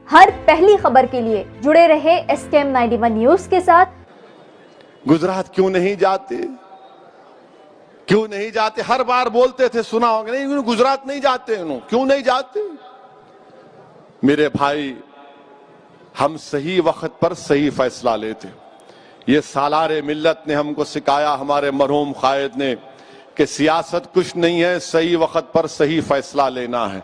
ہر پہلی خبر کے لیے جڑے رہے SKM 91 نیوز کے ساتھ۔ گجرات کیوں نہیں جاتے؟ کیوں نہیں جاتے؟ ہر بار بولتے تھے، سنا ہوگا، نہیں گجرات نہیں جاتے، کیوں نہیں جاتے؟ میرے بھائی، ہم صحیح وقت پر صحیح فیصلہ لیتے۔ یہ سالار ملت نے ہم کو سکھایا، ہمارے مرحوم قائد نے، کہ سیاست کچھ نہیں ہے، صحیح وقت پر صحیح فیصلہ لینا ہے۔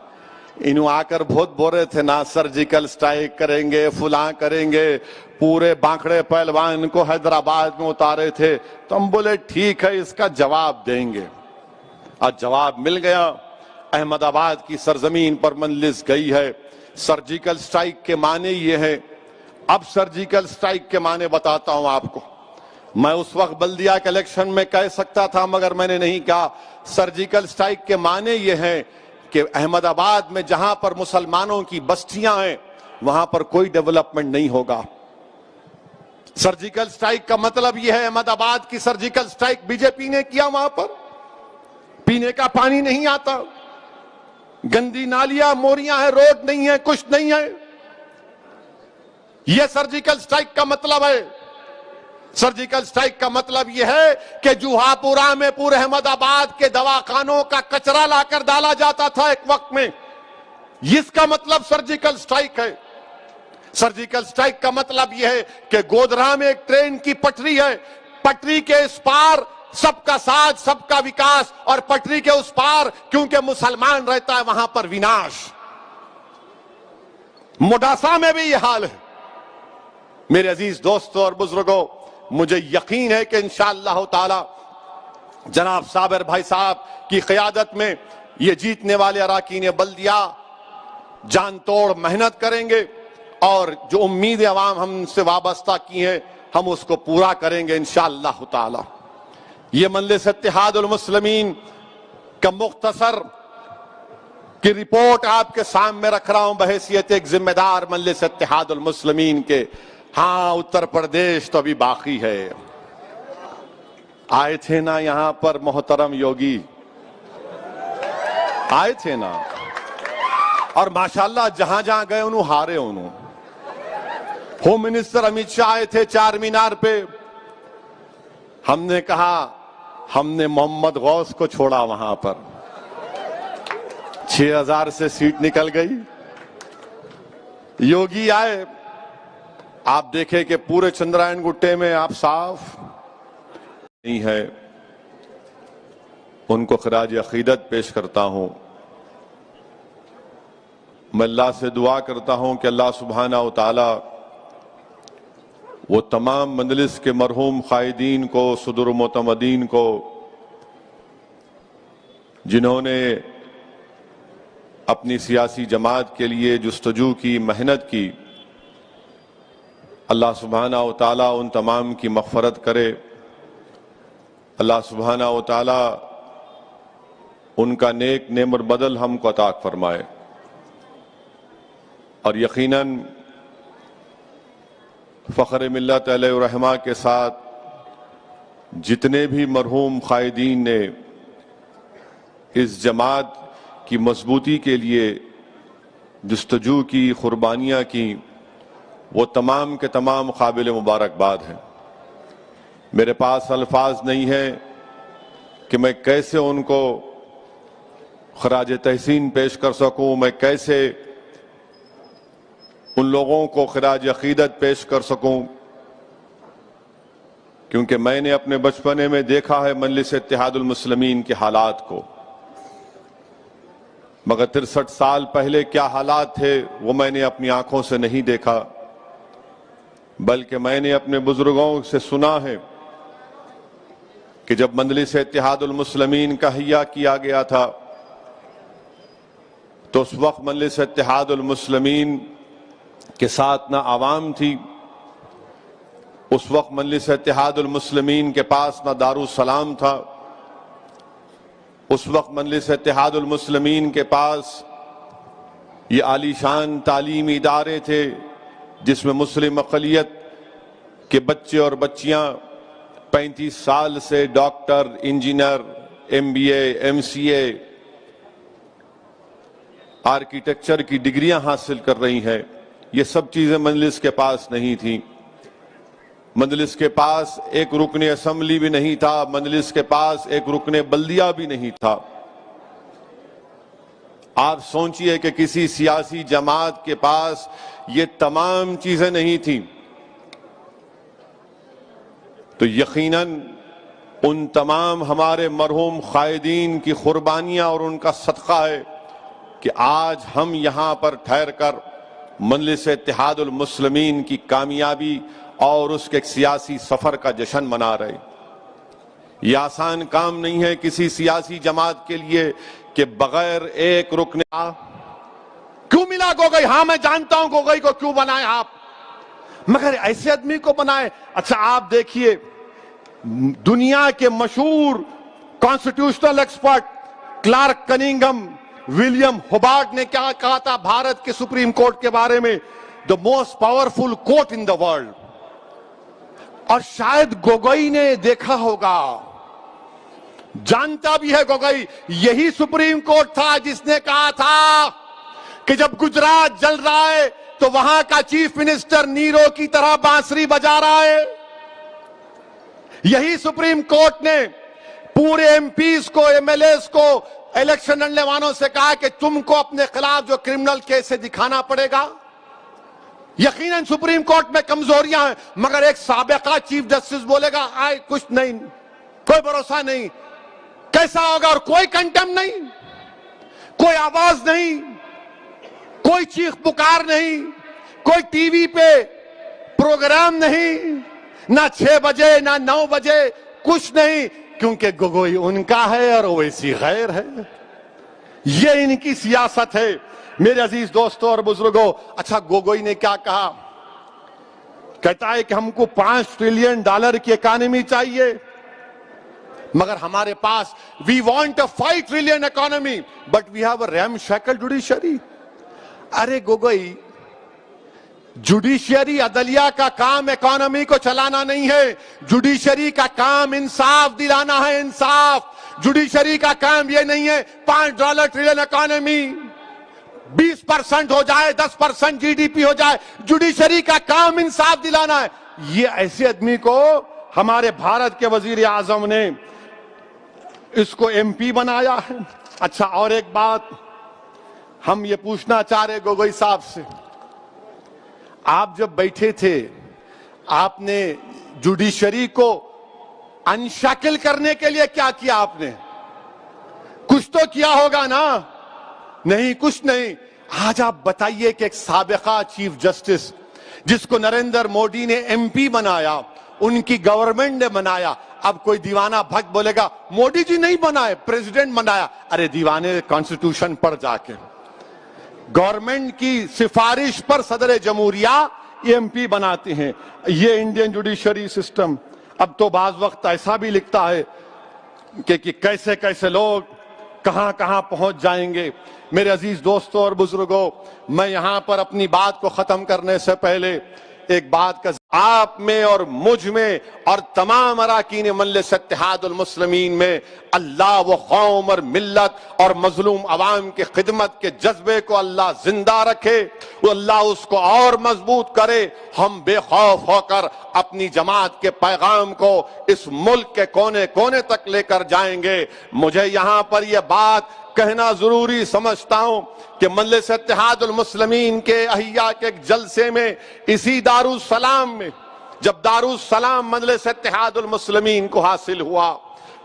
انہوں آ کر بہت بول رہے تھے نا، سرجیکل سٹرائک کریں گے، فلاں کریں گے، پورے بانکڑے پہلوان کو حیدرآباد میں اتارے تھے، تو ہم بولے ٹھیک ہے، اس کا جواب دیں گے۔ آج جواب مل گیا، احمد آباد کی سرزمین پر مجلس گئی ہے۔ سرجیکل سٹرائک کے معنی یہ ہے، اب سرجیکل سٹرائک کے معنی بتاتا ہوں آپ کو۔ میں اس وقت بلدیہ کے الیکشن میں کہہ سکتا تھا مگر میں نے نہیں کہا۔ سرجیکل سٹرائک کے معنی یہ ہے کہ احمد آباد میں جہاں پر مسلمانوں کی بستیاں ہیں وہاں پر کوئی ڈیولپمنٹ نہیں ہوگا۔ سرجیکل سٹرائک کا مطلب یہ ہے، احمد آباد کی سرجیکل سٹرائک بی جے پی نے کیا، وہاں پر پینے کا پانی نہیں آتا، گندی نالیاں موریاں ہیں، روڈ نہیں ہے، کچھ نہیں ہے۔ یہ سرجیکل سٹرائک کا مطلب ہے۔ سرجیکل سٹرائک کا مطلب یہ ہے کہ جوہاپورہ میں پورے احمد آباد کے دواخانوں کا کچرا لا کر ڈالا جاتا تھا ایک وقت میں، اس کا مطلب سرجیکل سٹرائک ہے۔ سرجیکل سٹرائک کا مطلب یہ ہے کہ گودرا میں ایک ٹرین کی پٹری ہے، پٹری کے اس پار سب کا ساتھ، سب کا وکاس، اور پٹری کے اس پار کیونکہ مسلمان رہتا ہے وہاں پر وناش۔ موڈاسا میں بھی یہ حال ہے۔ میرے عزیز دوستوں اور بزرگوں، مجھے یقین ہے کہ انشاءاللہ تعالی جناب صابر بھائی صاحب کی قیادت میں یہ جیتنے والے اراکین بلدیہ جان توڑ محنت کریں گے، اور جو امید عوام ہم سے وابستہ کی ہیں ہم اس کو پورا کریں گے انشاءاللہ تعالی۔ یہ مجلس اتحاد المسلمین کا مختصر کی رپورٹ آپ کے سامنے رکھ رہا ہوں بحیثیت ایک ذمہ دار مجلس اتحاد المسلمین کے۔ ہاں، اتر پردیش تو ابھی باقی ہے۔ آئے تھے نا یہاں پر محترم یوگی، آئے تھے نا، اور ماشاءاللہ جہاں جہاں گئے انہوں ہارے۔ ہوم منسٹر امیت شاہ آئے تھے چار مینار پہ، ہم نے کہا ہم نے محمد غوث کو چھوڑا وہاں پر، 6000 سے سیٹ نکل گئی۔ یوگی آئے، آپ دیکھیں کہ پورے چندرائن گٹے میں آپ صاف نہیں ہے۔ ان کو خراج عقیدت پیش کرتا ہوں۔ میں اللہ سے دعا کرتا ہوں کہ اللہ سبحانہ و تعالی وہ تمام مجلس کے مرحوم قائدین کو، صدر و معتمدین کو، جنہوں نے اپنی سیاسی جماعت کے لیے جستجو کی، محنت کی، اللہ سبحانہ و تعالیٰ ان تمام کی مغفرت کرے۔ اللہ سبحانہ و تعالیٰ ان کا نیک نعمت بدل ہم کو عطا فرمائے، اور یقیناً فخر ملت علیہ الرحمہ کے ساتھ جتنے بھی مرحوم قائدین نے اس جماعت کی مضبوطی کے لیے جستجو کی، قربانیاں کی، وہ تمام کے تمام قابل مبارکباد ہیں۔ میرے پاس الفاظ نہیں ہیں کہ میں کیسے ان کو خراج تحسین پیش کر سکوں، میں کیسے ان لوگوں کو خراج عقیدت پیش کر سکوں، کیونکہ میں نے اپنے بچپنے میں دیکھا ہے مجلس اتحاد المسلمین کے حالات کو، مگر 63 سال پہلے کیا حالات تھے وہ میں نے اپنی آنکھوں سے نہیں دیکھا، بلکہ میں نے اپنے بزرگوں سے سنا ہے کہ جب مجلس اتحاد المسلمین کا احیا کیا گیا تھا تو اس وقت مجلس اتحاد المسلمین کے ساتھ نہ عوام تھی، اس وقت مجلس اتحاد المسلمین کے پاس نہ دارالسلام تھا، اس وقت مجلس اتحاد المسلمین کے پاس یہ عالی شان تعلیمی ادارے تھے جس میں مسلم اقلیت کے بچے اور بچیاں 35 سال سے doctor, engineer, MBA، MCA، architecture کی ڈگریاں حاصل کر رہی ہیں۔ یہ سب چیزیں مجلس کے پاس نہیں تھیں. مجلس کے پاس ایک رکن اسمبلی بھی نہیں تھا, مجلس کے پاس ایک رکن بلدیہ بھی نہیں تھا. آپ سوچئے کہ کسی سیاسی جماعت کے پاس یہ تمام چیزیں نہیں تھیں, تو یقیناً ان تمام ہمارے مرحوم قائدین کی قربانیاں اور ان کا صدقہ ہے کہ آج ہم یہاں پر ٹھہر کر مجلس اتحاد المسلمین کی کامیابی اور اس کے ایک سیاسی سفر کا جشن منا رہے. یہ آسان کام نہیں ہے کسی سیاسی جماعت کے لیے کہ بغیر ایک رکن. کیوں ملا گوگئی؟ ہاں میں جانتا ہوں گوگئی کو کیوں بنائے آپ, مگر ایسے آدمی کو بنائے. اچھا آپ دیکھیے, دنیا کے مشہور constitutional expert Clark Cunningham William Hobart نے کیا کہا تھا بھارت کے سپریم کورٹ کے بارے میں؟ The most powerful court in the world. اور شاید گوگئی نے دیکھا ہوگا, جانتا بھی ہے گوگئی, یہی سپریم کورٹ تھا جس نے کہا تھا کہ جب گجرات جل رہا ہے تو وہاں کا چیف منسٹر نیرو کی طرح بانسری بجا رہا ہے. یہی سپریم کورٹ نے پورے ایم پیز کو, ایم ایل ایز کو, الیکشن لڑنے والوں سے کہا کہ تم کو اپنے خلاف جو کرمنل کیس ہے دکھانا پڑے گا. یقیناً سپریم کورٹ میں کمزوریاں ہیں, مگر ایک سابقہ چیف جسٹس بولے گا آئے کچھ نہیں, کوئی بھروسہ نہیں, کیسا ہوگا؟ اور کوئی کنٹم نہیں, کوئی آواز نہیں, کوئی چیخ پکار نہیں, کوئی ٹی وی پہ پروگرام نہیں, نہ 6 بجے نہ 9 بجے, کچھ نہیں, کیونکہ گوگوئی ان کا ہے اور ویسی غیر ہے. یہ ان کی سیاست ہے میرے عزیز دوستوں اور بزرگوں. اچھا گوگوئی نے کیا کہا؟ کہتا ہے کہ ہم کو $5 ٹریلین کی اکانومی چاہیے, مگر ہمارے پاس we want a $5 trillion economy but we have a ramshackle judiciary. Array Gogoi, judiciary عدلیہ کا کام اکانومی کو چلانا نہیں ہے, جوڈیشری کا کام انصاف دلانا ہے, انصاف. جوڈیشری کا کام یہ نہیں ہے $5 ٹریلین اکانومی 20% ہو جائے, 10% جی ڈی پی ہو جائے. جوڈیشری کا کام انصاف دلانا ہے. یہ ایسے آدمی کو ہمارے بھارت کے وزیر اعظم نے اس کو ایم پی بنایا ہے. اچھا اور ایک بات ہم یہ پوچھنا چاہ رہے گوگوئی صاحب سے, آپ جب بیٹھے تھے آپ نے جوڈیشری کو انشاکل کرنے کے لیے کیا کیا؟ آپ نے کچھ تو کیا ہوگا نا؟ نہیں, کچھ نہیں. آج آپ بتائیے کہ ایک سابقہ چیف جسٹس جس کو نریندر مودی نے ایم پی بنایا, ان کی گورنمنٹ نے بنایا, اب کوئی دیوانہ بھگ بولے گا مودی جی نہیں بنائے, پریزیڈنٹ بنایا. ارے دیوانے, کانسٹیٹیوشن پر جا کے گورنمنٹ کی سفارش پر صدر جمہوریہ ایم پی بناتے ہیں. یہ انڈین جوڈیشری سسٹم. اب تو بعض وقت ایسا بھی لکھتا ہے کہ کیسے کیسے لوگ کہاں کہاں پہنچ جائیں گے. میرے عزیز دوستوں اور بزرگوں, میں یہاں پر اپنی بات کو ختم کرنے سے پہلے ایک بات کا, آپ میں اور مجھ میں اور تمام اراکین مجلس اتحاد المسلمین میں اللہ و قوم اور ملت اور مظلوم عوام کی خدمت کے جذبے کو اللہ زندہ رکھے, وہ اللہ اس کو اور مضبوط کرے. ہم بے خوف ہو کر اپنی جماعت کے پیغام کو اس ملک کے کونے کونے تک لے کر جائیں گے. مجھے یہاں پر یہ بات کہنا ضروری سمجھتا ہوں کہ مجلس اتحاد المسلمین کے احیاء کے ایک جلسے میں, اسی دارالسلام میں, جب دارالسلام مجلس اتحاد المسلمین کو حاصل ہوا,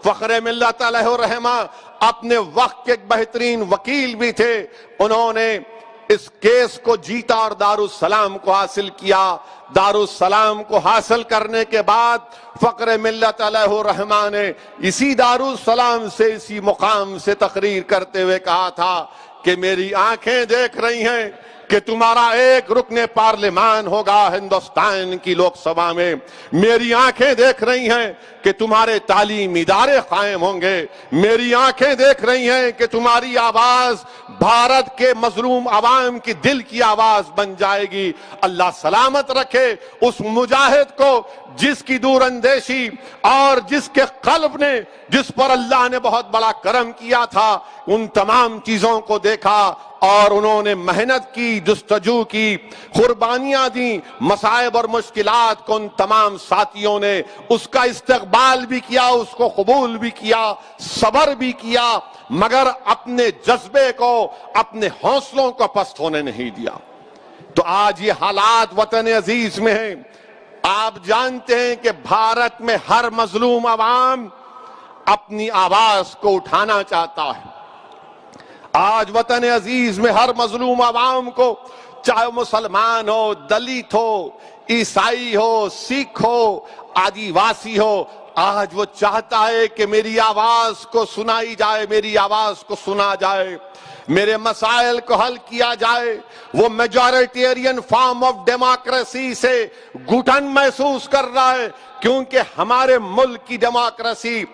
فخر ملت علیہ الرحمہ اپنے وقت کے ایک بہترین وکیل بھی تھے, انہوں نے اس کیس کو جیتا اور دارالسلام کو حاصل کیا. دارالسلام کو حاصل کرنے کے بعد فخر ملت علیہ الرحمہ نے اسی دارالسلام سے, اسی مقام سے تقریر کرتے ہوئے کہا تھا کہ میری آنکھیں دیکھ رہی ہیں کہ تمہارا ایک رکن پارلیمان ہوگا ہندوستان کی لوک سبھا میں. میری آنکھیں دیکھ رہی ہیں کہ تمہارے تعلیمی ادارے قائم ہوں گے. میری آنکھیں دیکھ رہی ہیں کہ تمہاری آواز بھارت کے مظلوم عوام کی دل کی آواز بن جائے گی. اللہ سلامت رکھے اس مجاہد کو جس کی دور اندیشی اور جس کے قلب نے, جس پر اللہ نے بہت بڑا کرم کیا تھا, ان تمام چیزوں کو دیکھا اور انہوں نے محنت کی، جستجو کی، قربانیاں دیں، مصائب اور مشکلات کو ان تمام ساتھیوں نے اس کا استقبال بھی کیا، اس کو قبول بھی کیا، صبر بھی کیا، مگر اپنے جذبے کو، اپنے حوصلوں کو پست ہونے نہیں دیا۔ تو آج یہ حالات وطن عزیز میں ہیں۔ آپ جانتے ہیں کہ بھارت میں ہر مظلوم عوام اپنی آواز کو اٹھانا چاہتا ہے۔ آج وطن عزیز میں ہر مظلوم عوام کو، چاہے مسلمان ہو، دلت ہو، عیسائی ہو، سکھ ہو، آدیواسی ہو، آج وہ چاہتا ہے کہ میری آواز کو سنائی جائے، میری آواز کو سنا جائے، میرے مسائل کو حل کیا جائے۔ وہ میجورٹیرین فارم آف ڈیموکریسی سے گھٹن محسوس کر رہا ہے، کیونکہ ہمارے ملک کی ڈیموکریسی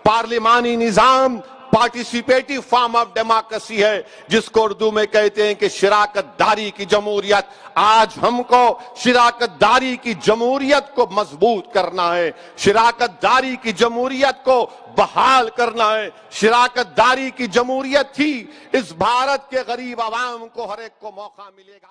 پارلیمانی نظام، پارٹیسپیٹیو فارم آف ڈیموکریسی ہے، جس کو اردو میں کہتے ہیں کہ شراکت داری کی جمہوریت۔ آج ہم کو شراکت داری کی جمہوریت کو مضبوط کرنا ہے، شراکت داری کی جمہوریت کو بحال کرنا ہے۔ شراکت داری کی جمہوریت ہی اس بھارت کے غریب عوام کو ہر ایک کو موقع ملے گا۔